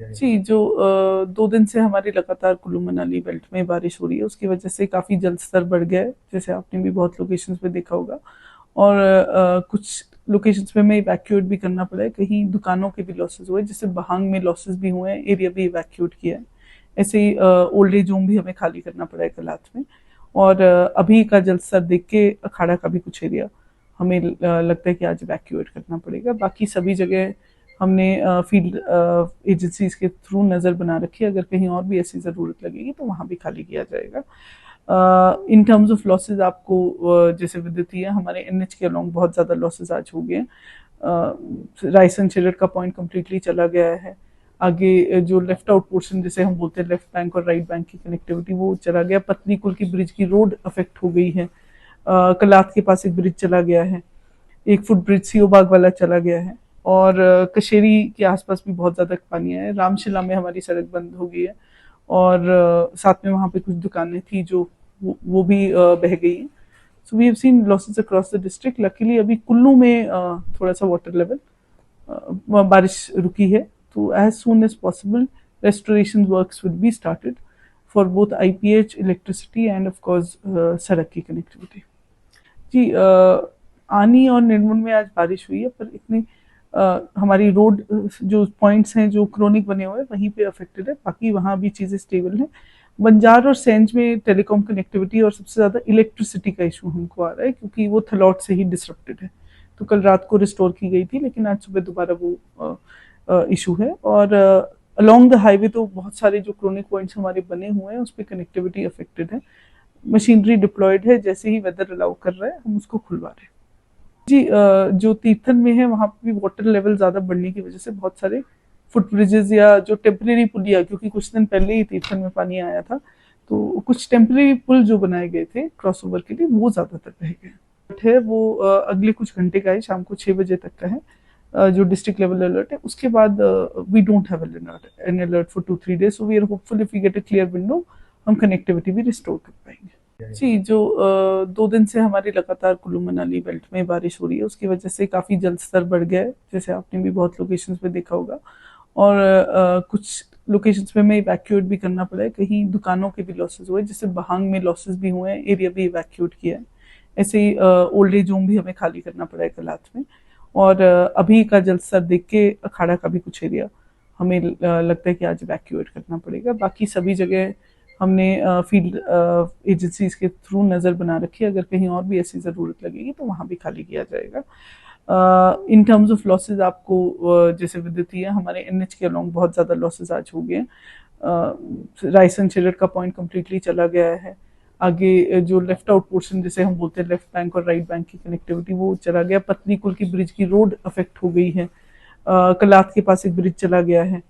जी, जो 2 दिन से हमारी लगातार कुल्लू मनाली बेल्ट में बारिश हो रही है, उसकी वजह से काफ़ी जल स्तर बढ़ गया है, जैसे आपने भी बहुत लोकेशंस पे देखा होगा। और कुछ लोकेशंस पे हमें इवैक्यूएट भी करना पड़ा है, कहीं दुकानों के भी लॉसेस हुए, जैसे बहांग में लॉसेस भी हुए हैं, एरिया भी इवैक्यूएट किया है। ऐसे ही ओल्ड एज होम भी हमें खाली करना पड़ा है कलाथ में। और अभी का जल स्तर देख के अखाड़ा का भी कुछ एरिया हमें लगता है कि आज इवैक्यूएट करना पड़ेगा। बाकी सभी जगह हमने फील्ड एजेंसीज के थ्रू नज़र बना रखी है, अगर कहीं और भी ऐसी ज़रूरत लगेगी तो वहाँ भी खाली किया जाएगा। इन टर्म्स ऑफ लॉसेज आपको जैसे विदित ही है, हमारे एनएच के अलोंग बहुत ज़्यादा लॉसेज आज हो गए हैं। रायसन शेरर का पॉइंट कम्प्लीटली चला गया है। आगे जो लेफ्ट आउट पोर्शन जिसे हम बोलते हैं लेफ्ट बैंक और राइट बैंक की कनेक्टिविटी, वो चला गया। पत्नी कुल की ब्रिज की रोड अफेक्ट हो गई है। कलाथ के पास एक ब्रिज चला गया है, 1 फुट ब्रिज सीओ बाग वाला चला गया है। और कशेरी के आसपास भी बहुत ज्यादा पानी आया है। रामशिला में हमारी सड़क बंद हो गई है। और साथ में वहां पे कुछ दुकानें थी जो वो भी बह गई हैं। So we have seen losses across the district. Luckily अभी कुल्लू में थोड़ा सा वाटर लेवल, बारिश रुकी है, तो as soon as possible restoration works will be started for both IPH, electricity and of course सड़क की कनेक्टिविटी। जी, आनी और निर्मल में आज बारिश हुई है, पर इतनी हमारी रोड जो पॉइंट्स हैं जो क्रोनिक बने हुए हैं वहीं पे अफेक्टेड है, बाकी वहाँ भी चीज़ें स्टेबल हैं। बंजार और सेंज में टेलीकॉम कनेक्टिविटी और सबसे ज़्यादा इलेक्ट्रिसिटी का इशू हमको आ रहा है, क्योंकि वो थलौट से ही डिसरप्टेड है। तो कल रात को रिस्टोर की गई थी, लेकिन आज सुबह दोबारा वो इशू है। और अलोंग द हाईवे तो बहुत सारे जो क्रोनिक पॉइंट्स हमारे बने हुए हैं उस पर कनेक्टिविटी अफेक्टेड है। मशीनरी डिप्लॉयड है, जैसे ही वेदर अलाउ कर रहा है हम उसको खुलवा रहे हैं। जी, जो तीर्थन में है वहाँ पे भी वाटर लेवल ज्यादा बढ़ने की वजह से बहुत सारे फुट ब्रिजेस या जो टेम्परेरी पुलिया, क्योंकि कुछ दिन पहले ही तीर्थन में पानी आया था, तो कुछ टेम्परेरी पुल जो बनाए गए थे क्रॉस ओवर के लिए वो ज्यादातर रह गए है। वो अगले कुछ घंटे का है, शाम को 6 बजे तक का है। जो डिस्ट्रिक्ट लेवल अलर्ट है, उसके बाद we don't have an alert for 2-3 days. So we are hopeful if we get a clear window हम कनेक्टिविटी भी रिस्टोर कर पाएंगे। जी, जो 2 दिन से हमारी लगातार कुल्लू मनाली बेल्ट में बारिश हो रही है, उसकी वजह से काफ़ी जल स्तर बढ़ गया है, जैसे आपने भी बहुत लोकेशंस पे देखा होगा। और कुछ लोकेशंस पे हमें इवैक्यूएट भी करना पड़ा है, कहीं दुकानों के भी लॉसेस हुए, जैसे बहांग में लॉसेस भी हुए हैं, एरिया भी इवैक्यूएट किया है। ऐसे ही ओल्ड एज होम भी हमें खाली करना पड़ा है कलाथ में। और अभी का जल स्तर देख के अखाड़ा का भी कुछ एरिया हमें लगता है कि आज इवैक्यूएट करना पड़ेगा। बाकी सभी जगह हमने फील्ड एजेंसीज के थ्रू नज़र बना रखी है, अगर कहीं और भी ऐसी ज़रूरत लगेगी तो वहाँ भी खाली किया जाएगा। इन टर्म्स ऑफ लॉसेज आपको जैसे विदित ही है, हमारे एनएच के अलोंग बहुत ज़्यादा लॉसेज आज हो गए हैं। रायसन शेरर का पॉइंट कम्प्लीटली चला गया है। आगे जो लेफ्ट आउट पोर्शन जिसे हम बोलते हैं लेफ्ट बैंक और राइट बैंक की कनेक्टिविटी, वो चला गया। पत्नी कुल की ब्रिज की रोड अफेक्ट हो गई है। कलाथ के पास एक ब्रिज चला गया है,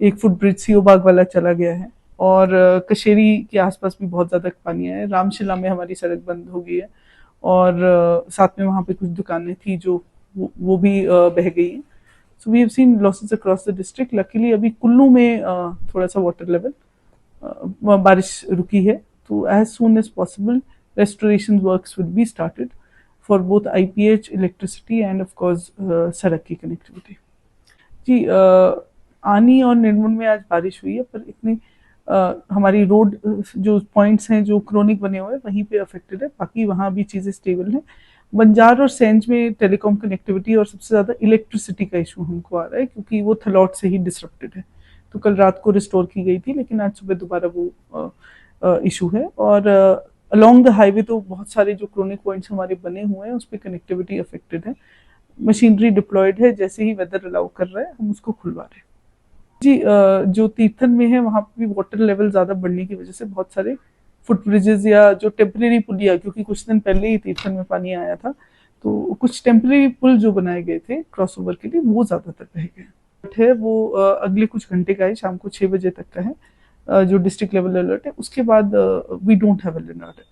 1 फुट ब्रिज सीओ बाग वाला चला गया है। और कशेरी के आसपास भी बहुत ज्यादा पानी आया है। रामशिला में हमारी सड़क बंद हो गई है। और साथ में वहां पे कुछ दुकानें थी जो वो भी बह गई हैं। So we have seen losses across the district. Luckily अभी कुल्लू में थोड़ा सा वाटर लेवल, बारिश रुकी है, तो as soon as possible restoration works will be started for both IPH, electricity and of course सड़क की कनेक्टिविटी। जी, आनी और निर्मल में आज बारिश हुई है, पर इतनी हमारी रोड जो पॉइंट्स हैं जो क्रोनिक बने हुए हैं वहीं पे अफेक्टेड है, बाकी वहाँ भी चीज़ें स्टेबल हैं। बंजार और सेंज में टेलीकॉम कनेक्टिविटी और सबसे ज़्यादा इलेक्ट्रिसिटी का इशू हमको आ रहा है, क्योंकि वो थलौट से ही डिसरप्टेड है। तो कल रात को रिस्टोर की गई थी, लेकिन आज सुबह दोबारा वो इशू है। और अलोंग द हाईवे तो बहुत सारे जो क्रोनिक पॉइंट्स हमारे बने हुए हैं उस पर कनेक्टिविटी अफेक्टेड है। मशीनरी डिप्लॉयड है, जैसे ही वेदर अलाउ कर रहा है हम उसको खुलवा रहे हैं। जी, जो तीर्थन में है वहाँ पे भी वाटर लेवल ज्यादा बढ़ने की वजह से बहुत सारे फुट ब्रिजेस या जो टेम्परेरी पुलिया, क्योंकि कुछ दिन पहले ही तीर्थन में पानी आया था, तो कुछ टेम्परेरी पुल जो बनाए गए थे क्रॉस ओवर के लिए वो ज्यादातर रह गए है। वो अगले कुछ घंटे का है, शाम को 6 बजे तक का है। जो डिस्ट्रिक्ट लेवल अलर्ट है, उसके बाद we don't have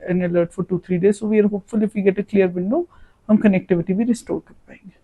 an alert for 2-3 days. So we are hopeful if we get a clear window हम कनेक्टिविटी भी रिस्टोर कर पाएंगे।